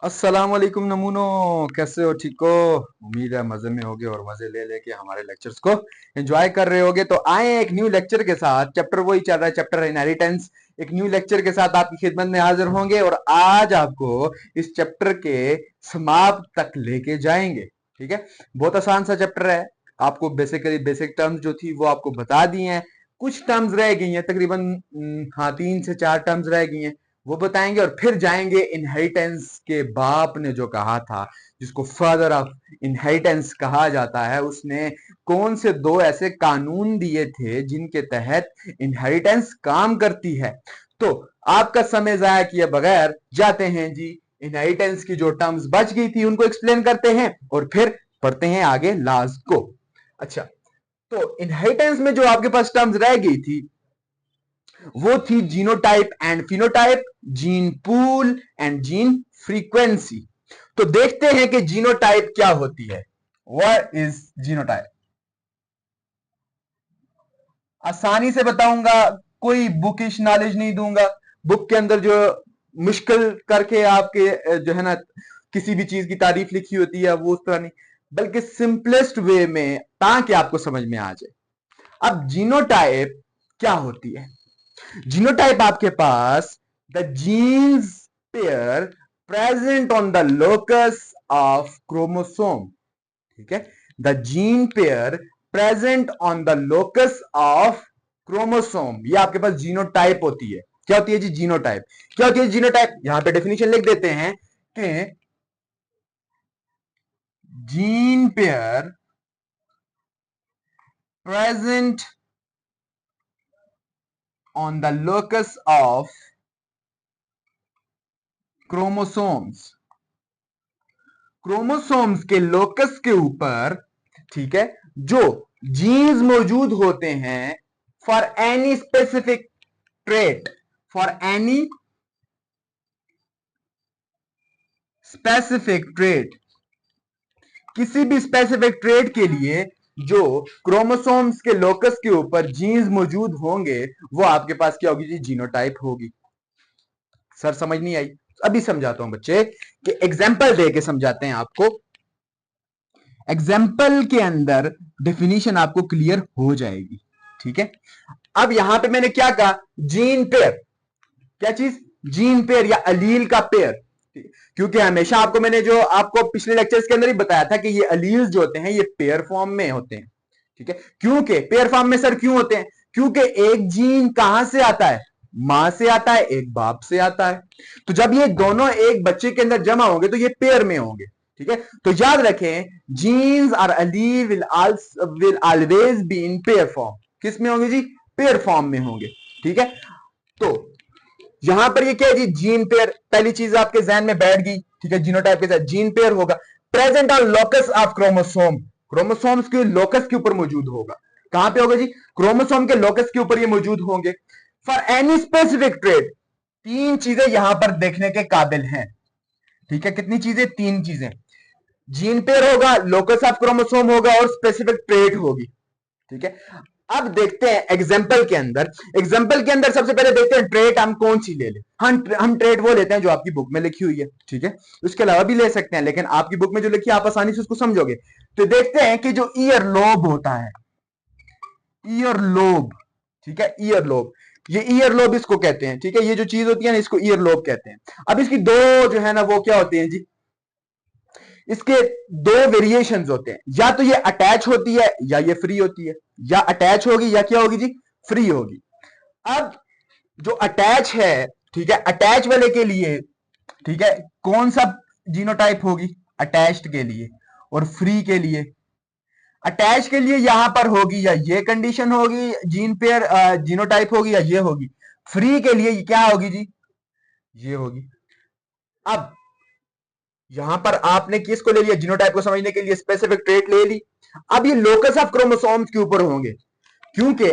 अस्सलाम वालेकुम नमूनो। कैसे हो? ठीक हो? उम्मीद है मजे में होगे और मजे ले लेके हमारे लेक्चर्स को एंजॉय कर रहे होगे। तो आए एक न्यू लेक्चर के साथ। चैप्टर वही चल रहा है, चैप्टर इनहेरिटेंस। एक न्यू लेक्चर के साथ आपकी खिदमत में हाजिर होंगे और आज आपको इस चैप्टर के समाप्त तक लेके जाएंगे। ठीक है, बहुत आसान सा चैप्टर है। आपको बेसिकली बेसिक टर्म्स जो थी वो आपको बता दी हैं। कुछ टर्म्स रह गई हैं, तकरीबन हाँ 3 से 4 टर्म्स रह गई हैं, वो बताएंगे और फिर जाएंगे इनहेरिटेंस के बाप ने जो कहा था, जिसको फादर ऑफ इनहेरिटेंस कहा जाता है, उसने कौन से 2 ऐसे कानून दिए थे जिनके तहत इनहेरिटेंस काम करती है। तो आपका समय जाया किए बगैर जाते हैं जी, इनहेरिटेंस की जो टर्म्स बच गई थी उनको एक्सप्लेन करते हैं और फिर पढ़ते हैं आगे लास्ट को। अच्छा, तो इनहेरिटेंस में जो आपके पास टर्म्स रह गई थी वो थी genotype and phenotype, gene pool and gene frequency. तो देखते हैं कि जीनोटाइप क्या होती है। What is genotype? आसानी से बताऊंगा, कोई बुकिश नॉलेज नहीं दूंगा। बुक के अंदर जो मुश्किल करके आपके जो है ना किसी भी चीज की तारीफ लिखी होती है वो उस तरह नहीं, बल्कि सिंपलेस्ट वे में ताकि आपको समझ में आ जाए। अब जीनोटाइप क्या होती है? जीनोटाइप आपके पास the genes pair present on the locus of chromosome. ठीक है, the gene pair present on the locus of chromosome, ये आपके पास जीनोटाइप होती है। क्या होती है जी जीनोटाइप? क्या होती है जीनोटाइप? यहां पे डेफिनेशन लिख देते हैं कि gene pair present on the locus of chromosomes, chromosomes के लोकस के ऊपर, ठीक है, जो जीन्स मौजूद होते हैं for any specific trait, for any specific trait, किसी भी स्पेसिफिक ट्रेट के लिए जो क्रोमोसोम्स के लोकस के ऊपर जीन्स मौजूद होंगे वो आपके पास क्या होगी जी? जीनोटाइप होगी। सर समझ नहीं आई? अभी समझाता हूं बच्चे, कि एग्जाम्पल दे के समझाते हैं आपको। एग्जाम्पल के अंदर डेफिनेशन आपको क्लियर हो जाएगी। ठीक है, अब यहां पे मैंने क्या कहा? Gene pair. क्या चीज? जीन पेयर या अलील का पेयर। क्योंकि हमेशा आपको मैंने जो आपको पिछले लेक्चर्स के अंदर ही बताया था कि ये अलील्स जो होते हैं ये पेयर फॉर्म में होते हैं। ठीक है, क्योंकि पेयर फॉर्म में सर क्यों होते हैं? क्योंकि एक जीन कहां से आता है? मां से आता है, एक बाप से आता है। तो जब ये दोनों एक बच्चे के अंदर जमा होंगे तो ये पेयर में होंगे। ठीक है, तो याद रखें, जीन्स और allele will always be in pair form. किस में होंगे जी? पेयर फॉर्म में होंगे। ठीक है, तो यहां पर ये क्या है जी? Gene pair. पहली चीज आपके जहन में बैठ गई। ठीक है, जीनोटाइप के साथ जीन पेयर होगा, present on locus of chromosome, chromosomes के लोकस के ऊपर मौजूद होगा। कहां पे होगा जी? क्रोमोसोम के लोकस के ऊपर ये मौजूद होंगे फॉर एनी स्पेसिफिक ट्रेट। 3 चीजें यहां पर देखने के काबिल हैं। ठीक है, कितनी चीजें? 3 चीजें। जीन पेयर होगा, लोकस ऑफ क्रोमोसोम होगा और स्पेसिफिक ट्रेट होगी। ठीक है, अब देखते हैं एग्जाम्पल के अंदर। एग्जाम्पल के अंदर सबसे पहले देखते हैं ट्रेट हम कौन सी ले लें। हम ट्रेट वो लेते हैं जो आपकी बुक में लिखी हुई है। ठीक है, उसके अलावा भी ले सकते हैं, लेकिन आपकी बुक में जो लिखी है आप आसानी से उसको समझोगे। तो देखते हैं कि जो ईयर लोब होता है, ईयर लोब, ठीक है, ईयर लोब, ये ईयर लोब इसको कहते हैं। ठीक है, ये जो चीज होती है ना इसको ईयर लोब कहते हैं। अब इसकी 2 जो है ना वो क्या होती है जी? इसके 2 वेरिएशंस होते हैं, या तो ये अटैच होती है या ये फ्री होती है। या अटैच होगी या क्या होगी जी? फ्री होगी। अब जो अटैच है, ठीक है, अटैच वाले के लिए, ठीक है, कौन सा जीनोटाइप होगी? अटैच्ड के लिए। और फ्री के लिए, अटैच के लिए यहां पर होगी या ये कंडीशन होगी, जीन पेयर जीनोटाइप होगी, या ये होगी। फ्री के लिए क्या होगी जी? ये होगी। अब यहां पर आपने किसको ले लिया? जीनोटाइप को समझने के लिए स्पेसिफिक ट्रेट ले ली। अब ये लोकस ऑफ क्रोमोसोम्स के ऊपर होंगे, क्योंकि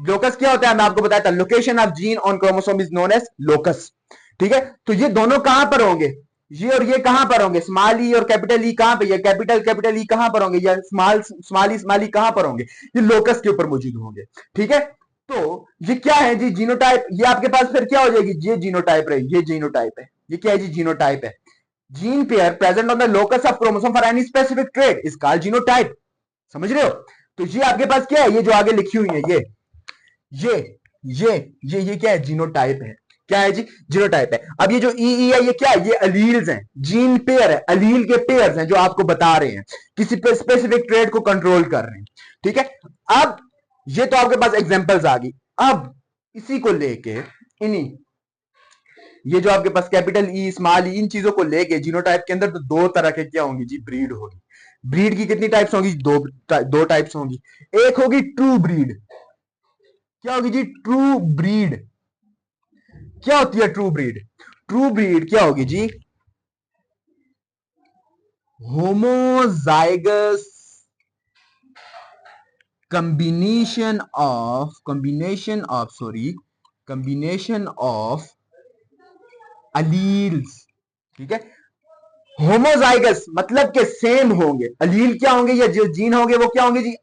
लोकस क्या होता है? मैं आपको बताया था, location of gene on chromosome is known as locus. ठीक है, तो ये दोनों कहां पर होंगे? ये और ये कहां पर होंगे? स्मॉल ई और कैपिटल ई कहां पे? ये कैपिटल ई कहां पर होंगे? या स्मॉल ई कहां पर होंगे? ये लोकस के ऊपर मौजूद होंगे। ठीक है, तो ये क्या है जी? जीनोटाइप। ये आपके पास फिर क्या हो जाएगी? ये जीनोटाइप रहे, ये जीनोटाइप है। ये क्या है जी? जीनोटाइप है। Gene pair present on the locus of chromosome for any specific trait is called genotype. समझ रहे हो? तो ये आपके पास क्या है, ये जो आगे लिखी हुई है ये ये क्या है, जीनोटाइप है। क्या है जी? जीनोटाइप है। अब ये जो ई है, ये क्या है? ये अलील्स हैं, जीन पेयर है, अलील के पेयर्स हैं जो आपको बता रहे हैं, किसी पे स्पेसिफिक ट्रेट को कंट्रोल कर रहे हैं। ठीक है, अब ये तो आपके पास एग्जांपल्स आ गई। अब इसी को लेके इन्हीं ये जो आपके पास कैपिटल ई, स्मॉल ई, इन चीजों को लेके जीनोटाइप के अंदर तो दो तरह के क्या होंगी जी, ब्रीड होगी। ब्रीड की कितनी टाइप्स होंगी? दो टाइप्स होंगी। एक होगी ट्रू ब्रीड। क्या होगी जी? True breed. क्या होती है ट्रू ब्रीड? ट्रू ब्रीड क्या होगी जी? Homozygous combination of alleles. ठीक है, होमोजाइगस मतलब के सेम होंगे। अलील क्या होंगे? या जो जीन होंगे वो क्या होंगे जी?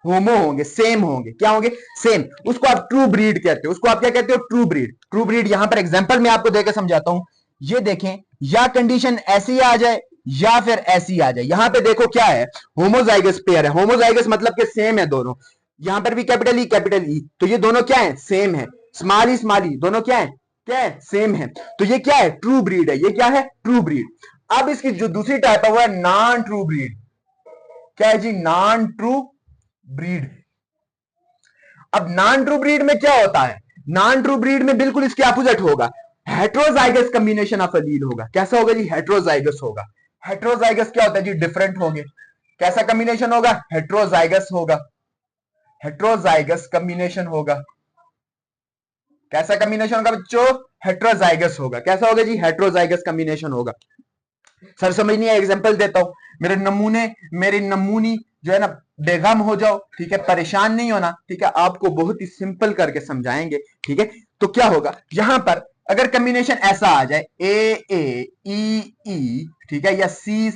होमो होंगे, सेम होंगे। क्या होंगे? सेम। उसको आप ट्रू ब्रीड कहते हो। उसको आप क्या कहते हो? True breed. ट्रू ब्रीड यहां पर एग्जांपल मैं आपको देकर समझाता हूं। ये देखें, या कंडीशन ऐसी आ जाए या फिर ऐसी आ जाए। यहां पे देखो क्या है, होमोजाइगस पेयर है। होमोजाइगस मतलब के सेम है दोनों। यहां पर भी कैपिटल ई, तो ये दोनों क्या है? सेम है। स्मॉल ई दोनों क्या है? क्या है? सेम है। तो ये क्या है? ट्रू ब्रीड है। ये क्या है? True breed. अब इसकी जो दूसरी टाइप है वो है नॉन ट्रू ब्रीड। क्या है जी? Non true breed. अब नॉन ट्रू ब्रीड में क्या होता है? नॉन ट्रू ब्रीड में बिल्कुल इसके अपोजिट होगा। हेट्रोजाइगस कॉम्बिनेशन ऑफ एलील होगा। कैसा होगा जी? हेट्रोजाइगस होगा। हेट्रोजाइगस क्या होता है जी? डिफरेंट होंगे। कैसा कॉम्बिनेशन होगा? हेट्रोजाइगस होगा। हेट्रोजाइगस कॉम्बिनेशन होगा। कैसा कॉम्बिनेशन होगा बच्चों? हेट्रोजाइगस होगा। कैसा होगा जी? हेट्रोजाइगस कॉम्बिनेशन होगा। सर समझ नहीं है, एग्जांपल देता हूं। मेरी नमूनी जो है ना, बेगम हो जाओ। ठीक है, परेशान नहीं होना। ठीक है, आपको बहुत ही सिंपल करके समझाएंगे। ठीक है, तो क्या होगा यहां पर, अगर कॉम्बिनेशन ऐसा आ जाए ए ई, ठीक है, या सी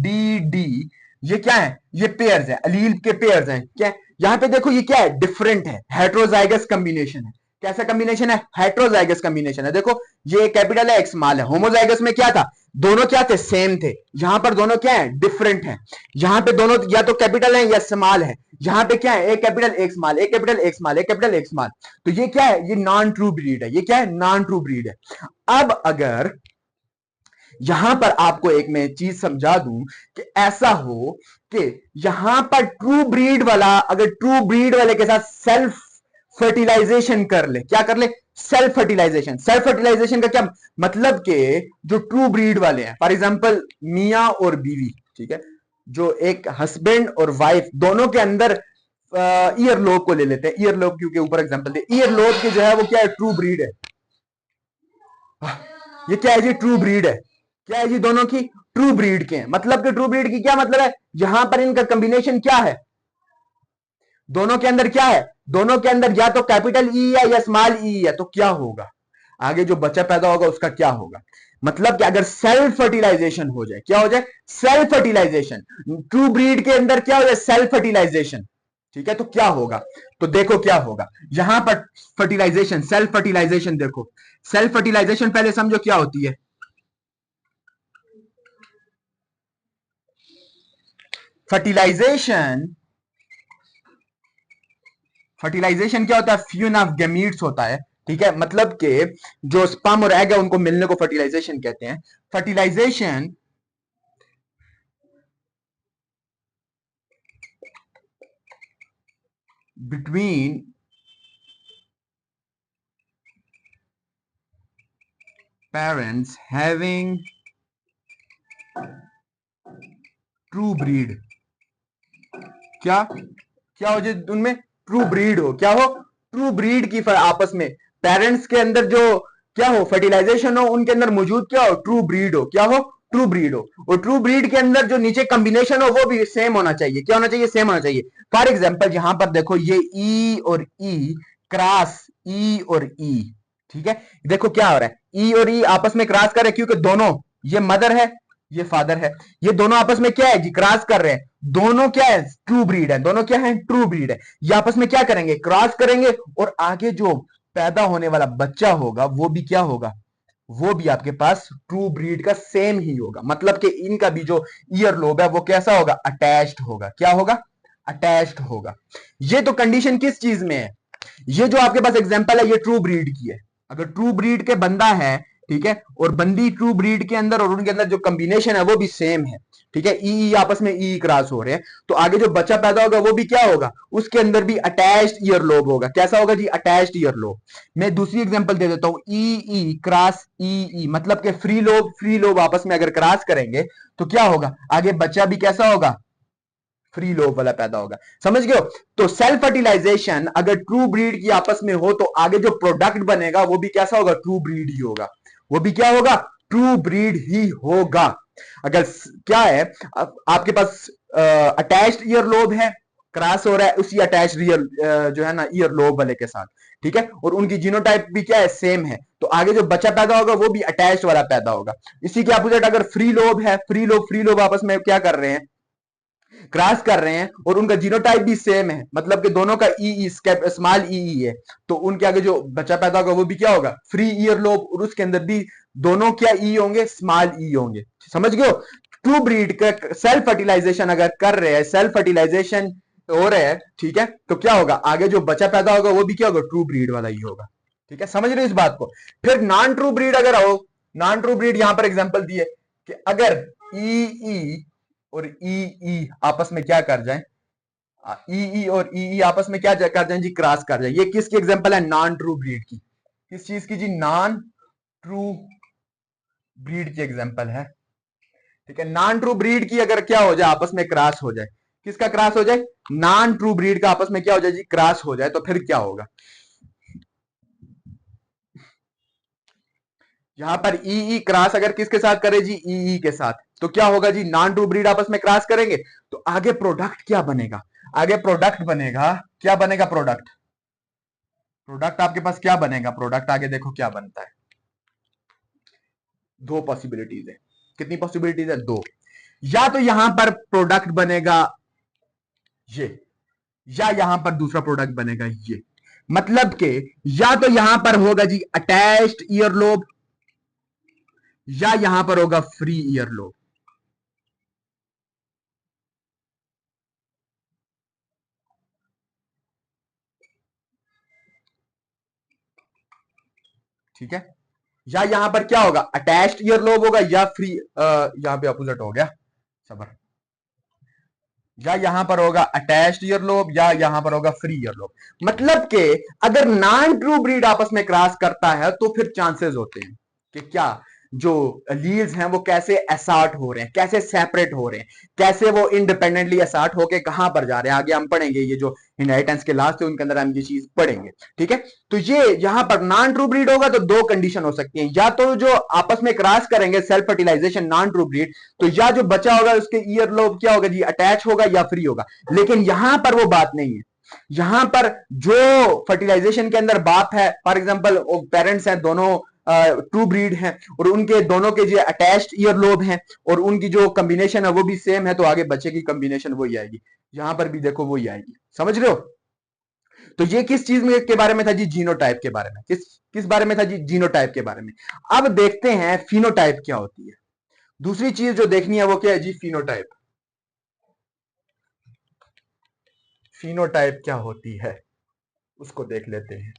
डी डी, ये क्या है? ये पेयर्स है, अलील के पेयर्स हैं। क्या है? यहां पे देखो ये क्या है? डिफरेंट है, हेट्रोजाइगस कॉम्बिनेशन है। कैसा कॉम्बिनेशन है? हेट्रोजाइगस कॉम्बिनेशन है। देखो, ये कैपिटल है, एक स्मॉल है। होमोजाइगस में क्या था? दोनों क्या थे? सेम थे। यहां पर दोनों क्या है? डिफरेंट है। यहां पे दोनों या तो कैपिटल है या स्मॉल है। यहां पे क्या है? एक कैपिटल एक स्मॉल, एक कैपिटल एक स्मॉल, एक कैपिटल एक स्मॉल। तो ये क्या है? ये नॉन ट्रू ब्रीड है। ये क्या है? नॉन ट्रू ब्रीड है। अब अगर यहां पर आपको एक मैं चीज समझा दूं कि ऐसा हो कि यहां पर ट्रू ब्रीड वाला अगर ट्रू ब्रीड वाले के साथ सेल्फ फर्टिलाइजेशन कर ले, क्या कर ले? Self fertilisation. सेल्फ फर्टिलाइजेशन का क्या मतलब? के जो ट्रू ब्रीड वाले हैं, फॉर एग्जांपल मियां और बीवी, ठीक है, जो एक हस्बैंड और वाइफ दोनों के अंदर ईयर लोब को ले लेते हैं। ईयर लोब क्योंकि ऊपर एग्जांपल दे, ईयर लोब की जो है वो क्या है? ट्रू ब्रीड है। ये क्या है जी? ट्रू ब्रीड है। क्या है जी? दोनों की ट्रू ब्रीड के हैं। मतलब कि ट्रू ब्रीड की क्या मतलब है? यहां पर इनका कॉम्बिनेशन क्या है? दोनों के अंदर क्या है? दोनों के अंदर या तो कैपिटल ई है या स्मॉल ई है। तो क्या होगा आगे? जो बच्चा पैदा होगा उसका क्या होगा? मतलब कि अगर सेल्फ फर्टिलाइजेशन हो जाए, क्या हो जाए? Self fertilisation. ट्रू ब्रीड के अंदर क्या हो जाए? Self fertilization. ठीक है, तो क्या होगा? तो देखो क्या होगा यहां पर, फर्टिलाइजेशन, सेल्फ फर्टिलाइजेशन। देखो, सेल्फ फर्टिलाइजेशन पहले समझो क्या होती है। फर्टिलाइजेशन फर्टिलाइजेशन क्या होता है? फ्यूजन ऑफ गैमीट्स होता है। ठीक है, मतलब कि जो स्पर्म और एग है उनको मिलने को फर्टिलाइजेशन कहते हैं। Fertilization between parents having true breed. क्या क्या हो जाए उनमें? ट्रू ब्रीड हो। क्या हो? ट्रू ब्रीड की आपस में पेरेंट्स के अंदर जो क्या हो? फर्टिलाइजेशन हो, उनके अंदर मौजूद क्या हो? ट्रू ब्रीड हो। क्या हो? ट्रू ब्रीड हो। और ट्रू ब्रीड के अंदर जो नीचे कॉम्बिनेशन हो वो भी सेम होना चाहिए। क्या होना चाहिए? सेम होना चाहिए। फॉर एग्जाम्पल यहां पर देखो, ये ई और ई क्रॉस, ई और ई। ठीक है, देखो क्या हो रहा है? ई और ई आपस में क्रॉस कर रहे हैं क्योंकि दोनों, ये मदर है, ये फादर है, ये दोनों आपस में क्या है जी? क्रॉस कर रहे हैं। दोनों क्या है? ट्रू ब्रीड है। दोनों क्या है? ट्रू ब्रीड है। ये आपस में क्या करेंगे? क्रॉस करेंगे। और आगे जो पैदा होने वाला बच्चा होगा वो भी क्या होगा? वो भी आपके पास ट्रू ब्रीड का सेम ही होगा। मतलब कि इनका भी जो ईयर लोब है वो कैसा होगा, अटैच्ड होगा। क्या होगा, अटैच्ड होगा। ये तो कंडीशन किस चीज में है, ये जो आपके पास एग्जांपल है ये ट्रू ब्रीड की है। अगर ट्रू ब्रीड के बंदा है, ठीक है, और बंदी ट्रू ब्रीड के अंदर और उनके अंदर जो कॉम्बिनेशन है वो भी सेम है, ठीक है, ई आपस में ई क्रॉस हो रहे हैं, तो आगे जो बच्चा पैदा होगा वो भी क्या होगा, उसके अंदर भी अटैच्ड ईयर लोब होगा। कैसा होगा जी, अटैच्ड ईयर लोब। मैं दूसरी एग्जांपल दे देता हूं, ई क्रॉस ई, मतलब कि फ्री लोब आपस में अगर क्रॉस करेंगे तो क्या होगा, आगे बच्चा भी कैसा होगा, फ्री लोब वाला पैदा होगा। समझ गए हो। तो सेल्फ फर्टिलाइजेशन अगर ट्रू ब्रीड की आपस में हो तो आगे जो प्रोडक्ट बनेगा वो भी कैसा होगा, ट्रू ब्रीड ही होगा। वो भी क्या होगा, ट्रू ब्रीड ही होगा। अगर क्या है, आपके पास अटैच्ड ईयर लोब है, क्रॉस हो रहा है उसी अटैच रियल जो है ना ईयर लोब वाले के साथ, ठीक है, और उनकी जीनोटाइप भी क्या है, सेम है, तो आगे जो बच्चा पैदा होगा वो भी अटैच्ड वाला पैदा होगा। इसी के अपोजिट अगर फ्री लोब है, फ्री लोब आपस में क्या कर रहे हैं, क्रॉस कर रहे हैं, और उनका जीनोटाइप भी सेम है, मतलब कि दोनों का ई स्मॉल ई है, तो उनके आगे जो बच्चा पैदा होगा वो भी क्या होगा, फ्री ईयर लोब, और उसके अंदर भी दोनों क्या ई होंगे, स्मॉल ई होंगे। समझ गए हो। ट्रू ब्रीड का सेल्फ फर्टिलाइजेशन अगर कर रहे हैं, सेल्फ फर्टिलाइजेशन हो रहा है, ठीक है, तो क्या होगा, आगे जो बच्चा पैदा होगा वो भी क्या होगा, ट्रू ब्रीड वाला ही होगा। ठीक है, समझ रहे हो इस बात को। फिर नॉन ट्रू ब्रीड अगर हो, नॉन ट्रू ब्रीड यहां पर एग्जांपल दिए कि अगर ई और ई आपस में क्या कर जाए, ई और ई आपस में क्या कर जाए जी, क्रॉस कर जाए। ये किसकी एग्जांपल है, नॉन ट्रू ब्रीड की। किस चीज की जी, नॉन ट्रू ब्रीड की एग्जांपल है। ठीक है, नॉन ट्रू ब्रीड की अगर क्या हो जाए, आपस में क्रॉस हो जाए, किसका क्रॉस हो जाए, नॉन ट्रू ब्रीड का आपस में क्या हो जाए जी, क्रॉस हो जाए, तो फिर क्या होगा, यहां पर ई क्रॉस अगर किसके साथ करे जी, ई के साथ, तो क्या होगा जी, नॉन ट्रू ब्रीड आपस में क्रॉस करेंगे तो आगे प्रोडक्ट क्या बनेगा, आगे प्रोडक्ट बनेगा, क्या बनेगा प्रोडक्ट, प्रोडक्ट आपके पास क्या बनेगा, प्रोडक्ट आगे देखो क्या बनता है। दो पॉसिबिलिटीज है, कितनी पॉसिबिलिटीज है, दो। या तो यहां पर प्रोडक्ट बनेगा ये, या यहां पर दूसरा प्रोडक्ट बनेगा ये। मतलब के या तो यहां पर होगा जी अटैच्ड ईयर लोब, या यहां पर होगा फ्री ईयर लोब। ठीक है, या यहां पर क्या होगा, अटैच्ड ईयर लोब होगा, या फ्री, यहां पे अपोजिट हो गया, सबर, या यहां पर होगा अटैच्ड ईयर लोब, या यहां पर होगा फ्री ईयर लोब। मतलब के अगर नॉन ट्रू ब्रीड आपस में क्रॉस करता है तो फिर चांसेस होते हैं कि क्या, जो लीव्स हैं वो कैसे असॉर्ट हो रहे हैं, कैसे सेपरेट हो रहे हैं, कैसे वो इंडिपेंडेंटली असॉर्ट होके कहां पर जा रहे हैं, आगे हम पढ़ेंगे, ये जो इनहेरिटेंस के लास्ट है उनके अंदर हम ये चीज पढ़ेंगे। ठीक है, तो ये यहां पर नॉन ट्रू ब्रीड होगा तो दो कंडीशन हो सकती है, या तो जो आपस में क्रॉस करेंगे self fertilization non true breed, तो या जो बचा होगा उसके ईयर लोब क्या होगा जी, अटैच होगा या फ्री होगा। लेकिन यहां पर वो बात नहीं है, यहां पर जो फर्टिलाइजेशन के अंदर बाप है, फॉर एग्जांपल पेरेंट्स हैं दोनों ट्रू ब्रीड हैं, और उनके दोनों के जो अटैच्ड ईयर लोब हैं, और उनकी जो कॉम्बिनेशन है वो भी सेम है, तो आगे बच्चे की कॉम्बिनेशन वही आएगी, यहां पर भी देखो वही आएगी। समझ रहे हो। तो ये किस चीज में के बारे में था जी, जीनोटाइप के बारे में, किस किस बारे में था जी, जीनोटाइप के बारे में। अब देखते हैं फिनोटाइप क्या होती है। दूसरी चीज जो देखनी है वो क्या है जी, फिनोटाइप। फिनोटाइप क्या होती है उसको देख लेते हैं।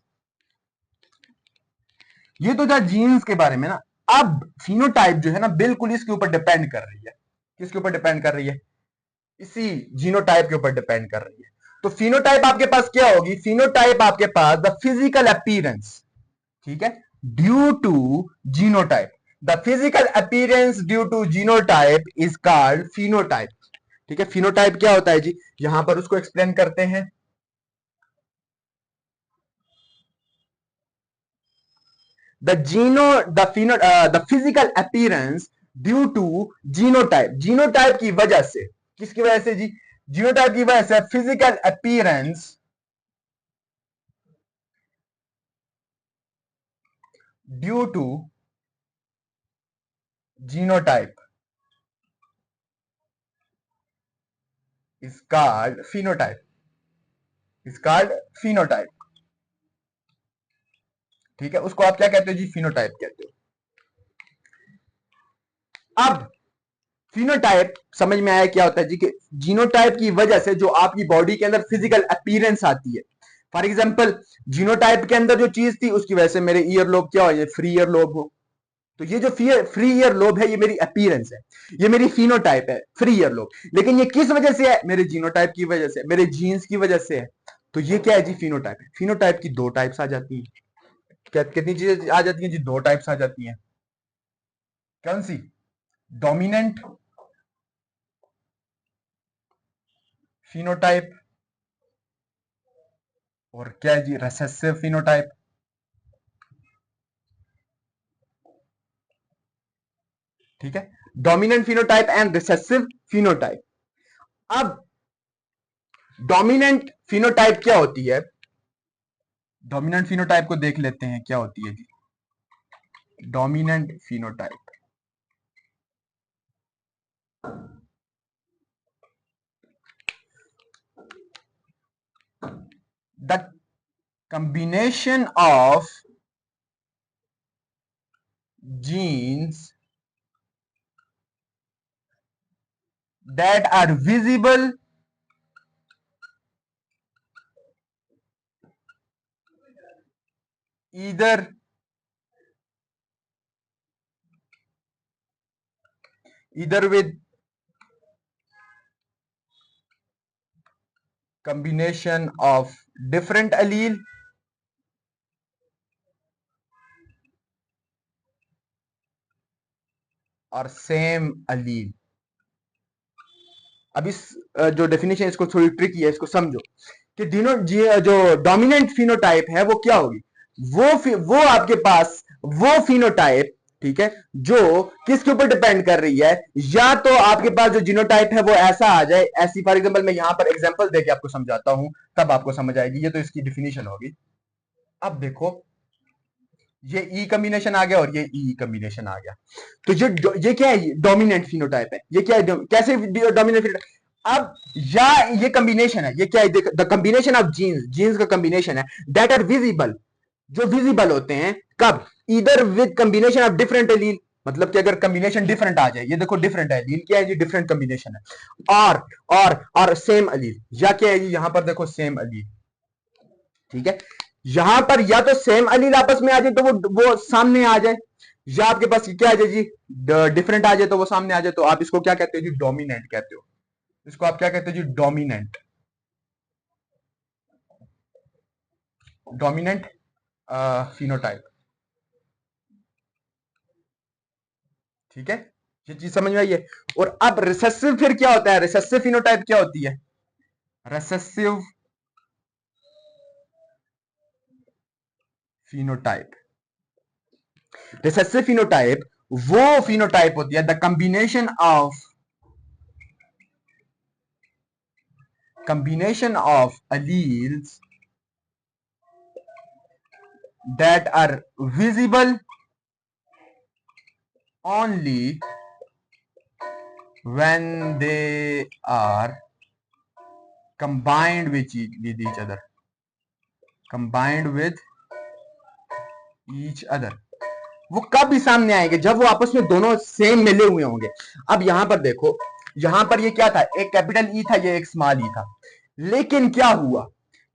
ये तो था जीन्स के बारे में ना। अब फिनोटाइप जो है ना बिल्कुल इसके ऊपर डिपेंड कर रही है, किसके ऊपर डिपेंड कर रही है, इसी जीनोटाइप के ऊपर डिपेंड कर रही है। तो फिनोटाइप आपके पास क्या होगी, फिनोटाइप आपके पास द फिजिकल अपीयरेंस, ठीक है, due to genotype, the physical appearance due to genotype is called phenotype. ठीक है, फिनोटाइप क्या होता है जी, यहां पर उसको एक्सप्लेन करते हैं। The physical appearance due to genotype, genotype की वजह से, किसकी वजह से जी, जीनोटाइप की वजह से physical appearance due to genotype is called phenotype, is called phenotype. ठीक है, उसको आप क्या कहते हो जी, फिनोटाइप कहते हो। अब फिनोटाइप समझ में आया क्या होता है जी, कि जीनोटाइप की वजह से जो आपकी बॉडी के अंदर फिजिकल अपीयरेंस आती है। फॉर एग्जांपल जीनोटाइप के अंदर जो चीज थी उसकी वजह से मेरे ईयर लोब क्या हो, ये फ्री ईयर लोब हो, तो ये जो फ्री ईयर लोब है ये मेरी अपीयरेंस है, ये मेरी फिनोटाइप है, फ्री ईयर लोब। लेकिन ये किस वजह से है, मेरे जीनोटाइप की वजह से, मेरे जीन्स की वजह से है। तो ये क्या है जी, फिनोटाइप है। फिनोटाइप की दो टाइप्स आ जाती हैं। कितनी चीजें आ जाती हैं जी, दो टाइप्स आ जाती हैं। कौन सी, डोमिनेंट फिनोटाइप और क्या है जी, रिसेसिव फिनोटाइप। ठीक है, dominant phenotype and recessive phenotype. अब डोमिनेंट फिनोटाइप क्या होती है, डोमिनेंट फिनोटाइप को देख लेते हैं क्या होती है जी। Dominant phenotype, the combination of genes that are visible either with combination of different allele और सेम allele। अब इस जो डेफिनेशन इसको थोड़ी ट्रिकी है, इसको समझो कि जो डोमिनेंट फिनोटाइप है वो क्या होगी, वो आपके पास वो फिनोटाइप, ठीक है, जो किसके ऊपर डिपेंड कर रही है, या तो आपके पास जो जीनोटाइप है वो ऐसा आ जाए, ऐसी फॉर एग्जांपल मैं यहां पर एग्जांपल देके आपको समझाता हूं तब आपको समझ आएगी, ये तो इसकी डेफिनेशन होगी। अब देखो ये ई कॉम्बिनेशन आ गया और ये ई कॉम्बिनेशन आ गया, तो ये क्या है, डोमिनेंट फिनोटाइप है। ये क्या है, कैसे डोमिनेंट फिनोटाइप, अब या ये कॉम्बिनेशन है, ये क्या है, द कॉम्बिनेशन ऑफ जीन्स का कॉम्बिनेशन है दैट आर विजिबल, जो विजिबल होते हैं कब, इधर with combination of different allele, मतलब कि अगर कॉम्बिनेशन डिफरेंट आ जाए, ये देखो डिफरेंट है एलील, क्या है जी, डिफरेंट कॉम्बिनेशन है, और सेम एलील, या क्या है जी, यहां पर देखो सेम एलील। ठीक है, यहां पर या तो सेम अलील आपस में आ जाए तो वो सामने आ जाए, या आपके पास क्या आ जाए जी, डिफरेंट आ जाए तो वो सामने आ जाए, तो आप इसको क्या कहते हो जी, डोमिनेंट कहते हो। इसको आप क्या कहते हो जी, डोमिनेंट, डोमिनेंट फिनोटाइप। ठीक है, ये चीज समझ में आई है। और अब रिसेसिव फिर क्या होता है, रिसेसिव फिनोटाइप क्या होती है, रिसेसिव फिनोटाइप, रिसेसिव फिनोटाइप वो फिनोटाइप होती है the combination of alleles that are visible only when they are combined with each other, combined with each other। वो कब भी सामने आएंगे, जब वो आपस में दोनों सेम मिले हुए होंगे। अब यहां पर देखो, यहां पर ये क्या था, एक कैपिटल ई था, ये एक स्मॉल ई था, लेकिन क्या हुआ,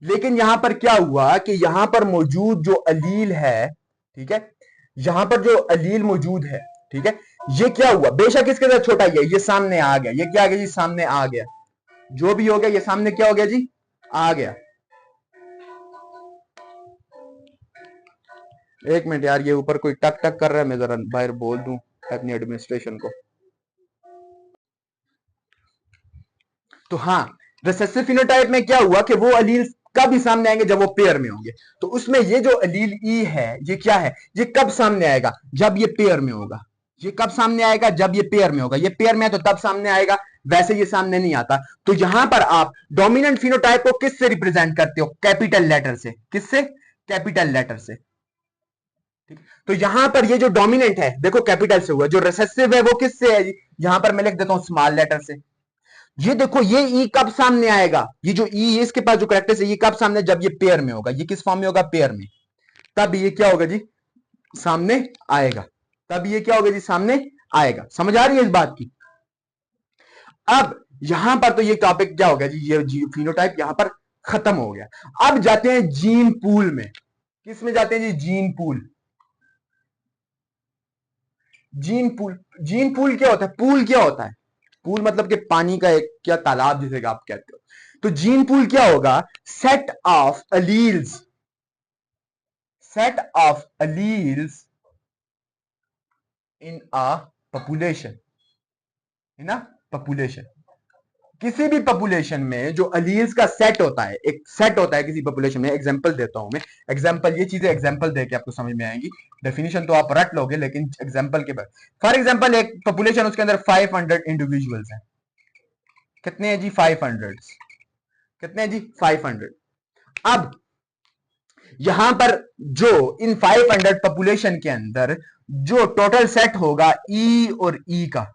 लेकिन यहां पर क्या हुआ कि यहां पर मौजूद जो अलील है, ठीक है, यहां पर जो अलील मौजूद है, ठीक है, ये क्या हुआ, बेशक इसके साथ छोटा ही है, ये सामने आ गया, ये क्या आ गया जी, सामने आ गया, जो भी हो गया ये सामने क्या हो गया जी, आ गया। एक मिनट यार, ये ऊपर कोई टक टक कर रहा है, मैं जरा बाहर बोल दूं अपनी एडमिनिस्ट्रेशन को। तो हाँ, रिसेसिव फिनोटाइप में क्या हुआ कि वो अलील कब ही सामने आएंगे, जब वो पेयर में होंगे। तो उसमें ये जो अलील ई है, ये क्या है, ये कब सामने आएगा, जब ये पेयर में होगा। ये कब सामने आएगा, जब ये पेयर में होगा, ये पेयर में है तो तब सामने आएगा, वैसे ये सामने नहीं आता। तो यहां पर आप डोमिनेंट फिनोटाइप को किससे रिप्रेजेंट करते हो, कैपिटल लेटर से, किससे, कैपिटल लेटर से। ठीक, तो यहां पर ये जो डोमिनेंट है देखो कैपिटल से हुआ, जो रिसेसिव है वो किससे है, यहां पर मैं लिख देता हूं स्मॉल लेटर से। ये देखो ये ई कब सामने आएगा, ये जो ई है इसके पास जो करेक्टर्स है, ये कब सामने, जब ये पेयर में होगा, ये किस फॉर्म में होगा, पेयर में, तब ये क्या होगा जी, सामने आएगा, तब ये क्या होगा जी, सामने आएगा। समझ आ रही है इस बात की? अब यहां पर तो ये टॉपिक क्या हो गया जी, ये फिनोटाइप यहां पर खत्म हो गया। अब जाते हैं जीन पूल में। किस में जाते हैं जी? Gene pool. Gene pool, gene pool क्या होता है? पूल क्या होता है? पूल मतलब कि पानी का एक क्या तालाब जिसे आप कहते हो। तो जीन पूल क्या होगा? Set of alleles, set of alleles in a population, in a population. किसी भी पॉपुलेशन में जो अलील्स का सेट होता है, एक सेट होता है किसी पॉपुलेशन में। एग्जांपल देता हूं मैं, एग्जांपल, ये चीजें एग्जांपल देके आपको समझ में आएंगी। डेफिनेशन तो आप रट लोगे, लेकिन एग्जांपल के बाद, फॉर एग्जांपल एक पॉपुलेशन, उसके अंदर 500 इंडिविजुअल्स हैं। कितने हैं जी? 500। कितने हैं जी? 500। अब यहां पर जो इन 500 पॉपुलेशन के अंदर जो टोटल सेट होगा ई और ई का,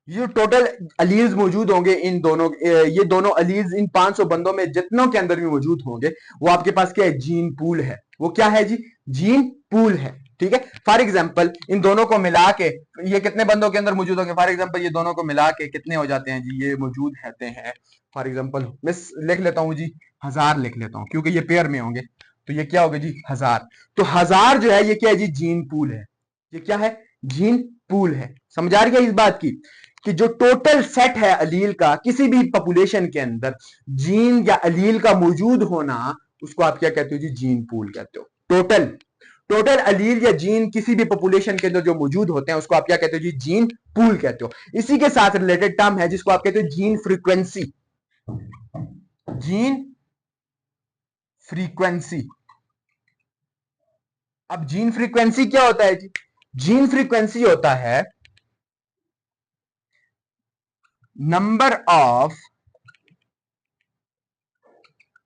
ये टोटल अलीज मौजूद होंगे इन दोनों, ये दोनों अलीज इन 500 बंदों में जितनों के अंदर भी मौजूद होंगे, वो आपके पास क्या है? जीन पूल है। वो क्या है जी? जीन पूल है। ठीक है। फॉर एग्जाम्पल इन दोनों को मिला के ये कितने बंदों के अंदर मौजूद होंगे? फॉर एग्जाम्पल ये दोनों को मिला के कितने हो जाते हैं जी? ये मौजूद रहते हैं, फॉर एग्जाम्पल मैं लिख लेता हूं जी, 1000 लिख लेता हूं, क्योंकि ये पेयर में होंगे। तो ये क्या होगा जी? 1000। तो 1000 जो है ये क्या है जी? जीन पूल है। ये क्या है? जीन पूल है। समझ आ रही है इस बात की कि जो टोटल सेट है अलील का किसी भी पॉपुलेशन के अंदर, जीन या अलील का मौजूद होना, उसको आप क्या कहते हो जी? जीन पूल कहते हो। टोटल, टोटल अलील या जीन किसी भी पॉपुलेशन के अंदर जो मौजूद होते हैं, उसको आप क्या कहते हो जी? जीन पूल कहते हो। इसी के साथ रिलेटेड टर्म है जिसको आप कहते हो जीन फ्रीक्वेंसी। Gene frequency. अब जीन फ्रीक्वेंसी क्या होता है जी? जीन फ्रीक्वेंसी होता है number of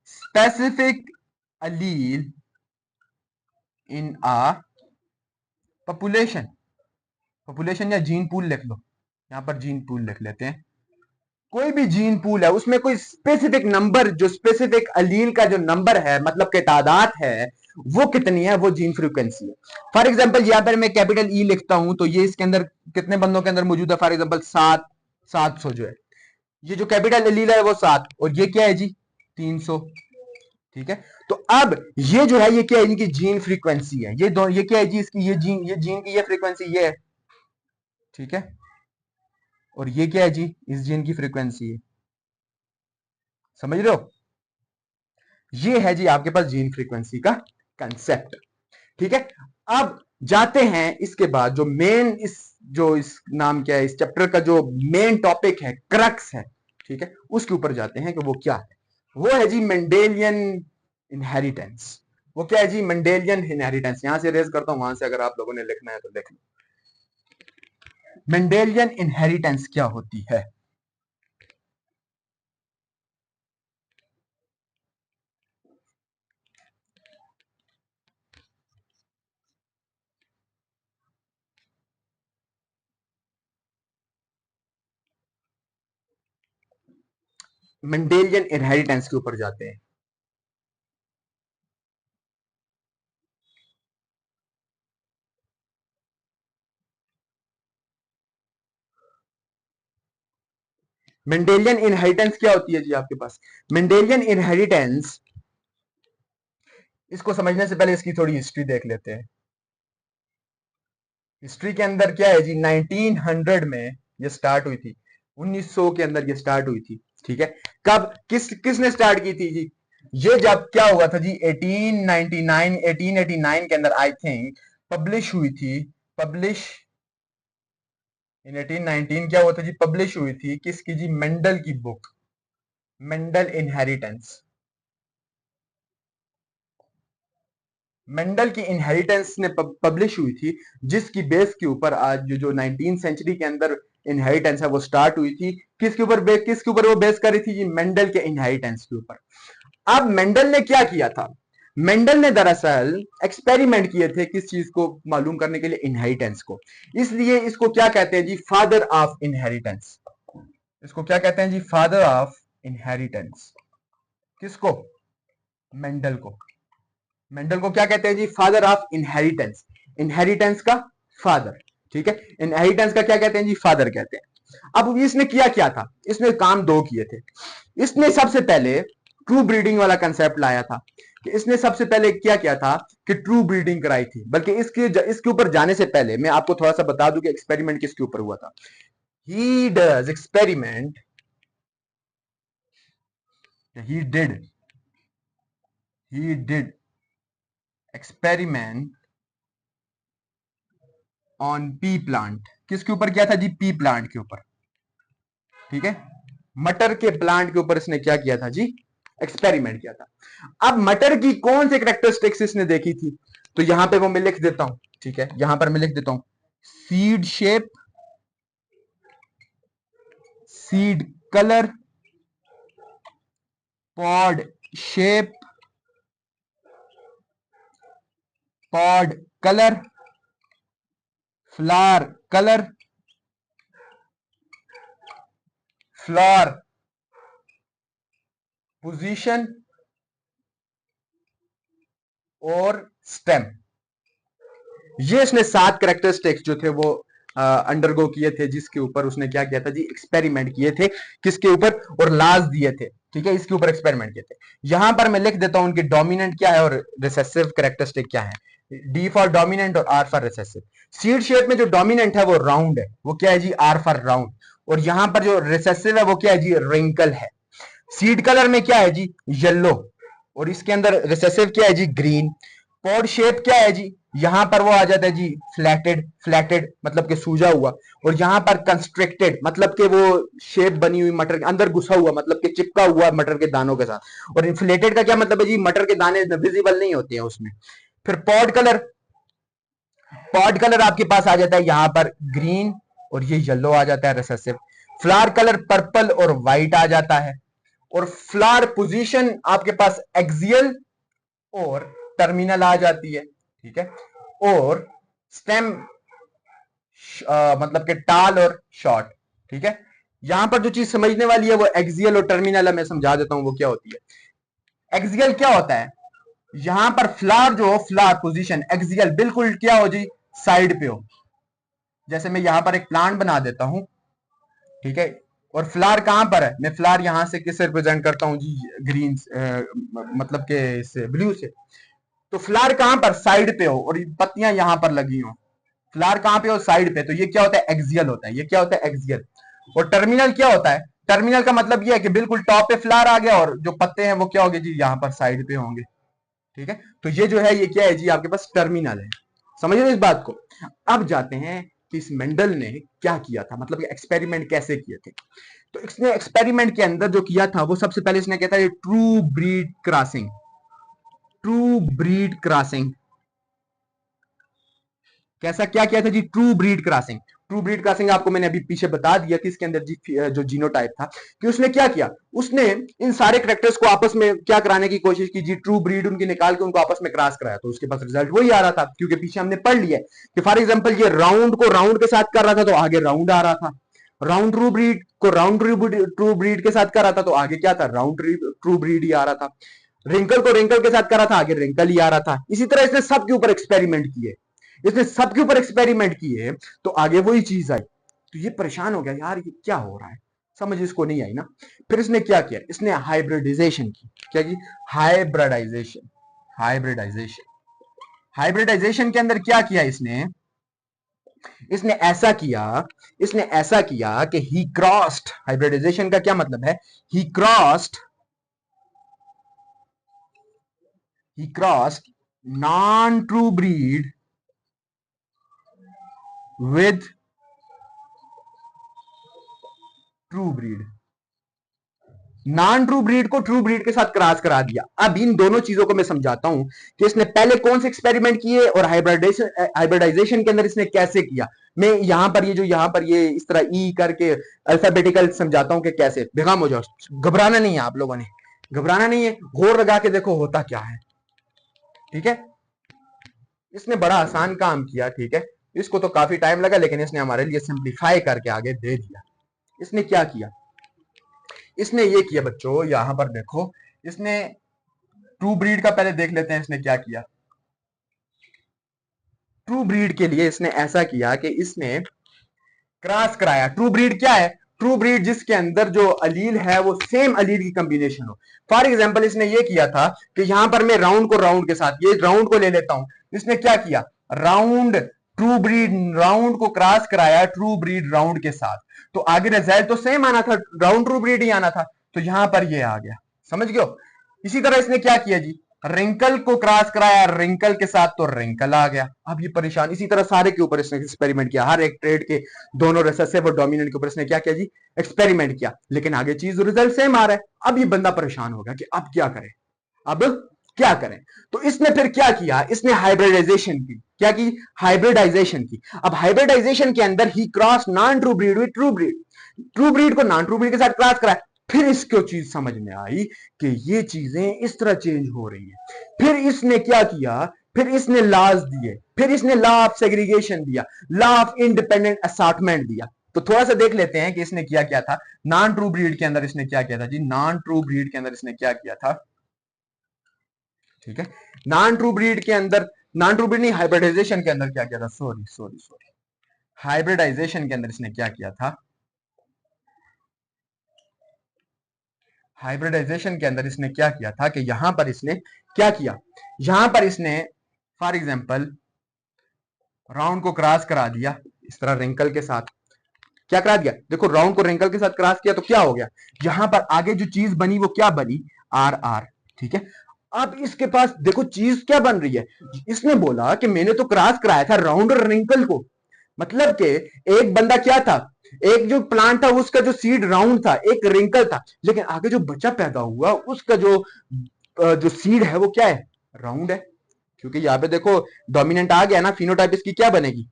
specific allele in a population। Population या जीन पूल लिख लो, यहां पर जीन पूल लिख लेते हैं। कोई भी जीन पूल है, उसमें कोई स्पेसिफिक नंबर, जो स्पेसिफिक अलील का जो नंबर है, मतलब के तादाद है, वो कितनी है, वो जीन फ्रीक्वेंसी है। फॉर एग्जाम्पल यहां पर मैं कैपिटल ई लिखता हूं, तो ये इसके अंदर कितने बंदों के अंदर मौजूद है? फॉर एग्जाम्पल 700 जो है, ये जो कैपिटल अलील है वो 7, और ये क्या है जी? 300। ठीक है। तो अब ये जो है, ये क्या है? इनकी जीन फ्रीक्वेंसी है। ये क्या है जी? इसकी ये जीन की ये फ्रीक्वेंसी ये है। ठीक है। और ये क्या है जी? इस जीन की फ्रीक्वेंसी है। समझ रहे हो? ये है जी आपके पास जीन फ्रीक्वेंसी का कंसेप्ट। ठीक है। अब जाते हैं इसके बाद जो मेन, इस नाम क्या है, इस चैप्टर का जो मेन टॉपिक है, क्रक्स है, ठीक है, उसके ऊपर जाते हैं कि वो क्या है। वो है जी मेंडेलियन इनहेरिटेंस। वो क्या है जी? Mendelian inheritance. यहां से रेज करता हूं, वहां से अगर आप लोगों ने लिखना है तो लिख लो। मेंडेलियन इनहेरिटेंस क्या होती है? मेंडेलियन इनहेरिटेंस के ऊपर जाते हैं। मेंडेलियन इनहेरिटेंस क्या होती है जी आपके पास? मेंडेलियन इनहेरिटेंस, इसको समझने से पहले इसकी थोड़ी हिस्ट्री देख लेते हैं। हिस्ट्री के अंदर क्या है जी? 1900 में ये स्टार्ट हुई थी, 1900 के अंदर ये स्टार्ट हुई थी। ठीक है। कब, किसने स्टार्ट की थी जी? ये जब क्या हुआ था जी? 1899, 1889 के अंदर आई थिंक पब्लिश हुई थी। पब्लिश इन 1819 क्या हुआ था जी? पब्लिश हुई थी किसकी जी? मेंडल की बुक, मेंडल इनहेरिटेंस। मेंडल की इनहेरिटेंस ने पब्लिश हुई थी, जिसकी बेस के ऊपर आज जो 19 सेंचुरी के अंदर इनहेरिटेंस है वो स्टार्ट हुई थी। किसके ऊपर वो बेस कर रही थी जी? मेंडल के इनहेरिटेंस के ऊपर। अब मेंडल ने क्या किया था? मेंडल ने दरअसल एक्सपेरिमेंट किए थे किस चीज को मालूम करने के लिए? इनहेरिटेंस को। इसलिए इसको क्या कहते हैं जी? Father of inheritance. इसको क्या कहते हैं जी? Father of inheritance. किसको? मेंडल को। मेंडल को क्या कहते हैं जी? Father of inheritance. इनहेरिटेंस का फादर। ठीक है, इनहेरिटेंस का क्या कहते हैं जी, फादर कहते हैं। अब इसने किया क्या था, इसने काम दो किए थे। इसने सबसे पहले ट्रू ब्रीडिंग वाला कंसेप्ट लाया था, कि इसने सबसे पहले क्या किया था कि ट्रू ब्रीडिंग कराई थी। बल्कि इसके ऊपर जाने से पहले मैं आपको थोड़ा सा बता दूं कि एक्सपेरिमेंट किसके ऊपर हुआ था। He does experiment, he did experiment on pea plant। किसके ऊपर किया था जी, पी प्लांट के ऊपर, ठीक है, मटर के प्लांट के ऊपर इसने क्या किया था जी, एक्सपेरिमेंट किया था। अब मटर की कौन सी कैरेक्टरिस्टिक्स इसने देखी थी, तो यहां पे वो मैं लिख देता हूं, ठीक है, यहां पर मैं लिख देता हूं, seed shape, seed colour, pod shape, pod colour, flower colour, flower position और स्टेम। ये इसने 7 कैरेक्टरिस्टिक्स जो थे वो अंडरगो किए थे, जिसके ऊपर उसने क्या किया था जी, एक्सपेरिमेंट किए थे। किसके ऊपर, और लाज दिए थे, ठीक है, इसके ऊपर एक्सपेरिमेंट किए थे। यहां पर मैं लिख देता हूं उनकी डोमिनेंट क्या है और रिसेसिव कैरेक्टरिस्टिक क्या है। डी फॉर डोमिनेंट और R for recessive. Seed shape में जो डोमिनेंट है वो राउंड है, वो क्या है जी, आर फॉर राउंड। और यहां पर जो रिसेसिव है वो क्या है जी, रिंकल है। सीड कलर में क्या है जी, येलो, और इसके अंदर रिसेसिव क्या है जी, ग्रीन। पॉड शेप क्या है जी, यहां पर वो आ जाता है जी, फ्लैटेड, फ्लैटेड मतलब कि सूजा हुआ। और यहां पर कंस्ट्रिक्टेड मतलब कि वो शेप बनी हुई मटर के अंदर घुसा हुआ, मतलब कि चिपका हुआ मटर के दानों के साथ। और इन्फ्लेटेड का क्या मतलब है जी, मटर के दाने विजिबल नहीं होते हैं उसमें। फिर पॉड कलर, पॉड कलर आपके पास आ जाता है यहां पर ग्रीन, और ये येलो आ जाता है रिसेसिव। फ्लावर कलर पर्पल और व्हाइट आ जाता है। और फ्लावर पोजीशन आपके पास एक्सियल और टर्मिनल आ जाती है, ठीक है। और स्टेम मतलब कि टाल और शॉर्ट, ठीक है। यहां पर जो चीज समझने वाली है वो एक्सियल और टर्मिनल है, मैं समझा देता हूं वो क्या होती है। एक्सियल क्या होता है, यहां पर फ्लावर जो फ्लावर पोजीशन एक्सियल बिल्कुल क्या हो जी, साइड पे हो। जैसे मैं यहां पर एक प्लांट बना देता हूं, ठीक है, और फ्लावर कहां पर है, मैं फ्लावर यहां से किससे रिप्रेजेंट करता हूं जी, ग्रीन, मतलब के इससे, ब्लू से। तो फ्लावर कहां पर, साइड पे हो, और पत्तियां यहां पर लगी हो। फ्लावर कहां पे हो, साइड पे, तो ये क्या होता है, एक्सियल होता है। ये क्या होता है, एक्सियल। और टर्मिनल क्या होता है, टर्मिनल का मतलब ये है कि बिल्कुल टॉप पे फ्लावर आ गया और जो पत्ते हैं वो क्या होंगे जी, यहां पर साइड पे होंगे, ठीक है। तो ये जो है ये क्या है जी, आपके पास टर्मिनल है। समझ रहे इस बात को। अब जाते हैं कि इस मेंडल ने क्या किया था, मतलब एक्सपेरिमेंट कैसे किए थे। तो इसने एक्सपेरिमेंट के अंदर जो किया था वो सबसे पहले इसने किया था true breed crossing. True breed crossing कैसा क्या किया था जी, true breed crossing. True breed crossing आपको मैंने अभी पीछे बता दिया कि इसके अंदर जी जो जीनोटाइप था, कि उसने क्या किया, उसने इन सारे करेक्टर्स को आपस में क्या कराने की कोशिश की जी, ट्रू ब्रीड उनकी निकाल के उनको आपस में क्रॉस कराया, तो उसके पास रिजल्ट वही आ रहा था। क्योंकि पीछे हमने पढ़ लिया कि फॉर एग्जाम्पल ये राउंड को राउंड के साथ कर रहा था तो आगे राउंड आ रहा था, राउंड ट्रू ब्रीड को राउंड ट्रू ब्रीड के साथ कर रहा था तो आगे क्या था, राउंड ट्रू ब्रीड ही आ रहा था। रिंकल को रिंकल के साथ करा था, आगे रिंकल ही आ रहा था। इसी तरह इसने सबके ऊपर एक्सपेरिमेंट किए, इसने सबके ऊपर एक्सपेरिमेंट किए, तो आगे वही चीज आई। तो ये परेशान हो गया, यार ये क्या हो रहा है, समझ इसको नहीं आई ना। फिर इसने क्या किया, इसने हाइब्रिडाइजेशन की। क्या की, हाइब्रिडाइजेशन। हाइब्रिडाइजेशन, हाइब्रिडाइजेशन के अंदर क्या किया इसने, इसने ऐसा किया, इसने ऐसा किया कि ही क्रॉस्ड, हाइब्रिडाइजेशन का क्या मतलब है, he crossed, he crossed non-true breed with true breed। Non true breed को ट्रू ब्रीड के साथ क्रॉस करा दिया। अब इन दोनों चीजों को मैं समझाता हूं कि इसने पहले कौन से एक्सपेरिमेंट किए और हाइब्रिडाइजेशन के अंदर इसने कैसे किया। मैं यहां पर ये जो यहां पर ये इस तरह ई करके अल्फाबेटिकल समझाता हूं कि कैसे। बेगम हो जाओ, घबराना नहीं है आप लोगों ने, घबराना नहीं है, गौर लगा के देखो होता क्या है, ठीक है। इसने बड़ा आसान काम किया, ठीक है। इसको तो काफी टाइम लगा लेकिन इसने हमारे लिए सिंप्लीफाई करके आगे दे दिया। इसने क्या किया, इसने ये किया बच्चों, यहां पर देखो, इसने ट्रू ब्रीड का पहले देख लेते हैं इसने क्या किया। ट्रू ब्रीड के लिए इसने ऐसा किया कि इसने क्रॉस कराया। ट्रू ब्रीड क्या है? ट्रू ब्रीड जिसके अंदर जो अलील है वो सेम अलील की कॉम्बिनेशन हो। फॉर एग्जाम्पल इसने ये किया था कि यहां पर मैं राउंड को राउंड के साथ, ये राउंड को ले लेता हूं, इसने क्या किया, राउंड ट्रू ब्रीड, राउंड को क्रॉस कराया ट्रू ब्रीड राउंड के साथ, तो आगे रिजल्ट तो सेम आना था, राउंड ट्रू ब्रीड ही आना था, तो यहां पर ये आ गया। समझ गए? इसी तरह इसने क्या किया जी, रिंकल को क्रॉस कराया रिंकल के साथ, तो रिंकल आ गया। अब ये परेशान, इसी तरह सारे के ऊपर इसने एक्सपेरिमेंट किया, हर एक ट्रेड के दोनों रिसेसिव और डोमिनेंट के ऊपर इसने क्या किया जी, एक्सपेरिमेंट किया, लेकिन आगे चीज रिजल्ट सेम आ रहा है। अब ये बंदा परेशान हो गया कि अब क्या करें, अब क्या करें। तो इसने फिर क्या किया, इसने हाइब्रिडाइजेशन की। क्या की? हाइब्रिडाइजेशन की। अब हाइब्रिडाइजेशन के अंदर ही cross non true breed with true breed, true breed को नॉन ट्रू ब्रीड के साथ क्रॉस कराया। फिर इसको चीज समझ में आई कि ये चीजें इस तरह चेंज हो रही हैं। फिर इसने क्या किया, फिर इसने लॉज दिए, फिर इसने लॉ ऑफ सेग्रीगेशन दिया, लॉ ऑफ इंडिपेंडेंट असॉर्टमेंट दिया। तो थोड़ा सा देख लेते हैं कि इसने किया क्या था। नॉन ट्रू ब्रीड के अंदर इसने क्या किया था जी, नॉन ट्रू ब्रीड के अंदर इसने क्या किया था, ठीक है, नॉन ट्रू ब्रीड के अंदर, नॉन ट्रू ब्रीड नहीं, हाइब्रिडाइजेशन के अंदर क्या किया था, सॉरी सॉरी सॉरी, हाइब्रिडाइजेशन के अंदर इसने क्या किया था, हाइब्रिडाइजेशन के अंदर इसने क्या किया था कि यहां पर इसने क्या किया, यहां पर इसने फॉर एग्जांपल राउंड को क्रॉस करा दिया इस तरह रिंकल के साथ। क्या करा दिया, देखो राउंड को रिंकल के साथ क्रॉस किया तो क्या हो गया, यहां पर आगे जो चीज बनी वो क्या बनी, आर आर, ठीक है। अब इसके पास देखो चीज क्या बन रही है, इसने बोला कि मैंने तो क्रॉस कराया था राउंड और रिंकल को, मतलब कि एक बंदा क्या था, एक जो प्लांट था उसका जो सीड राउंड था, एक रिंकल था, लेकिन आगे जो बच्चा पैदा हुआ उसका जो सीड है वो क्या है, राउंड है। क्योंकि यहां पे देखो डोमिनेंट आ गया ना, फिनोटाइप इसकी क्या बनेगी,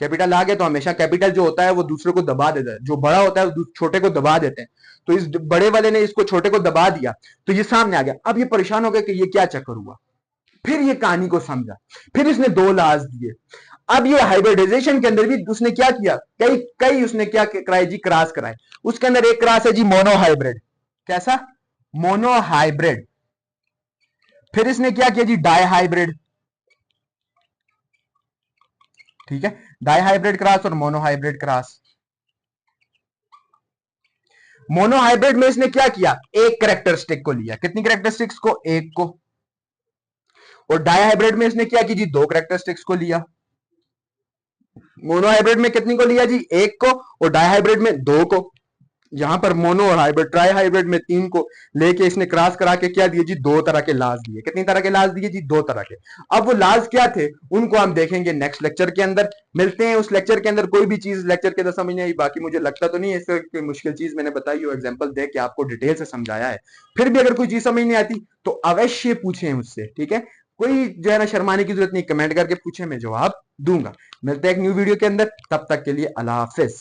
कैपिटल आ गया, तो हमेशा कैपिटल जो होता है वो दूसरे को दबा देता है, जो बड़ा होता है वो छोटे को दबा देते हैं, तो इस बड़े वाले ने इसको छोटे को दबा दिया, तो ये सामने आ गया। अब ये परेशान हो गया कि ये क्या चक्कर हुआ, फिर ये कहानी को समझा, फिर इसने दो लाज दिए। अब ये हाइब्रिडाइजेशन के अंदर भी उसने क्या किया, कई कई उसने क्या कराए जी, क्रॉस कराए। उसके अंदर एक क्रॉस है जी मोनोहाइब्रिड, कैसा, मोनोहाइब्रिड। फिर इसने क्या किया जी, डाईहाइब्रिड, ठीक है, डाईहाइब्रिड क्रॉस और मोनोहाइब्रिड क्रॉस। मोनोहाइब्रिड में इसने क्या किया, एक कैरेक्टरिस्टिक को लिया, कितनी कैरेक्टरिस्टिक्स को, एक को। और डाईहाइब्रिड में इसने क्या की जी, दो कैरेक्टरिस्टिक्स को लिया। मोनोहाइब्रिड में कितनी को लिया जी, एक को, और डाईहाइब्रिड में दो को। यहां पर मोनो और हाइब्रिड, ट्राई हाइब्रिड में तीन को लेके इसने क्रॉस करा के क्या दिए जी, दो तरह के लाज दिए। कितनी तरह के लाज दिए जी, दो तरह के। अब वो लाज क्या थे उनको हम देखेंगे नेक्स्ट लेक्चर के अंदर, मिलते हैं उस लेक्चर के अंदर। कोई भी चीज लेक्चर के अंदर समझ नहीं आई, बाकी मुझे लगता तो नहीं है इससे कोई मुश्किल चीज मैंने बताई हो, एग्जाम्पल दे के आपको डिटेल से समझाया है। फिर भी अगर कोई चीज समझ नहीं आती तो अवश्य पूछें मुझसे, ठीक है, कोई जो है ना शर्माने की जरूरत नहीं, कमेंट करके पूछे, मैं जवाब दूंगा। मिलते हैं एक न्यू वीडियो के अंदर, तब तक के लिए अल्लाह हाफिज।